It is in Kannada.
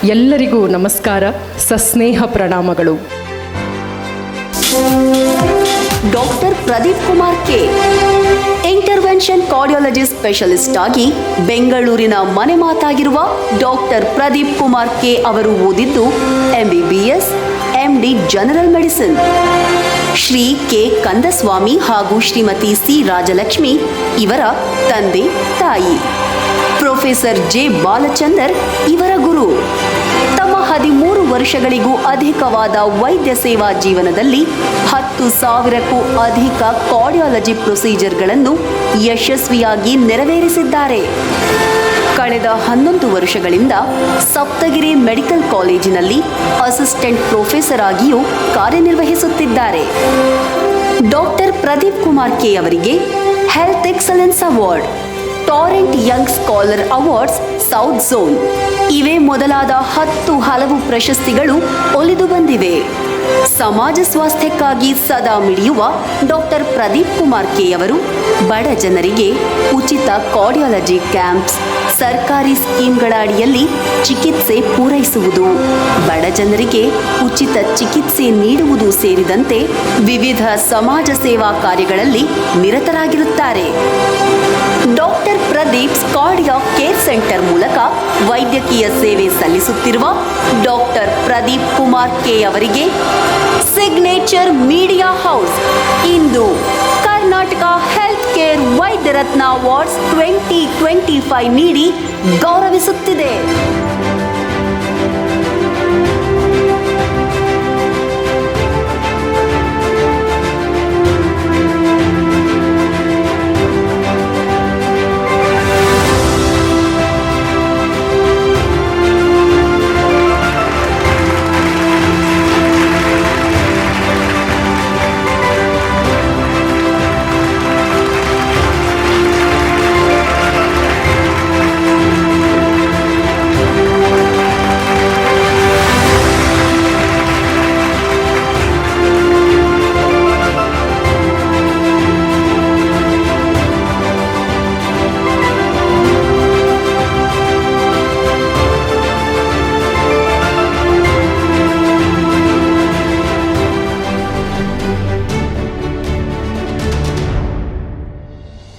ಎಲ್ಲರಿಗೂ ನಮಸ್ಕಾರ, ಸಸ್ನೇಹ ಪ್ರಣಾಮಗಳು. Doctor Pradeep Kumar K intervention cardiology specialist ಆಗಿ ಬೆಂಗಳೂರಿನ ಮನೆ ಮಾತಾಗಿರುವ ಡಾಕ್ಟರ್ ಪ್ರದೀಪ್ ಕುಮಾರ್ ಕೆ ಅವರು ಓದಿದ್ದು MBBS, MD general medicine. Shri K Kandaswamy ಹಾಗೂ ಶ್ರೀಮತಿ ಸಿ ರಾಜಲಕ್ಷ್ಮಿ ಇವರ ತಂದೆ ತಾಯಿ. ಪ್ರೊಫೆಸರ್ ಜೆ ಬಾಲಚಂದರ್ ಇವರ ಗುರು. ತಮ್ಮ 13 ವರ್ಷಗಳಿಗೂ ಅಧಿಕವಾದ ವೈದ್ಯ ಸೇವಾ ಜೀವನದಲ್ಲಿ 10,000ಕ್ಕೂ ಅಧಿಕ ಕಾರ್ಡಿಯಾಲಜಿ ಪ್ರೊಸೀಜರ್ಗಳನ್ನು ಯಶಸ್ವಿಯಾಗಿ ನೆರವೇರಿಸಿದ್ದಾರೆ. ಕಳೆದ 11 ವರ್ಷಗಳಿಂದ ಸಪ್ತಗಿರಿ ಮೆಡಿಕಲ್ ಕಾಲೇಜಿನಲ್ಲಿ ಅಸಿಸ್ಟೆಂಟ್ ಪ್ರೊಫೆಸರ್ ಆಗಿಯೂ ಕಾರ್ಯನಿರ್ವಹಿಸುತ್ತಿದ್ದಾರೆ. ಡಾಕ್ಟರ್ ಪ್ರದೀಪ್ ಕುಮಾರ್ ಕೆ ಅವರಿಗೆ health excellence award, Torrent Young scholar awards south zone ಇವೇ ಮೊದಲಾದ 10 ಹಲವು ಪ್ರಶಸ್ತಿಗಳು ಒಲಿದು ಬಂದಿವೆ. ಸಮಾಜ ಸ್ವಾಸ್ಥ್ಯಕ್ಕಾಗಿ ಸದಾ ಮಿಡಿಯುವ ಡಾಕ್ಟರ್ ಪ್ರದೀಪ್ ಕುಮಾರ್ ಕೆ ಅವರು ಬಡ ಜನರಿಗೆ ಉಚಿತ ಕಾರ್ಡಿಯಾಲಜಿ ಕ್ಯಾಂಪ್ಸ್, ಸರ್ಕಾರಿ ಸ್ಕೀಮ್ಗಳ ಅಡಿಯಲ್ಲಿ ಚಿಕಿತ್ಸೆ ಪೂರೈಸುವುದು, ಬಡ ಜನರಿಗೆ ಉಚಿತ ಚಿಕಿತ್ಸೆ ನೀಡುವುದು ಸೇರಿದಂತೆ ವಿವಿಧ ಸಮಾಜ ಸೇವಾ ಕಾರ್ಯಗಳಲ್ಲಿ ನಿರತರಾಗಿರುತ್ತಾರೆ. Doctor Pradeep cardiac care centre ಮೂಲಕ ವೈದ್ಯಕೀಯ ಸೇವೆ ಸಲ್ಲಿಸುತ್ತಿರುವ ಡಾಕ್ಟರ್ ಪ್ರದೀಪ್ ಕುಮಾರ್ ಕೆ ಅವರಿಗೆ ಸಿಗ್ನೇಚರ್ ಮೀಡಿಯಾ ಹೌಸ್ ಇಂದು Karnataka health care Vaidya Ratna awards 2025 ನೀಡಿ ಗೌರವಿಸುತ್ತಿದೆ.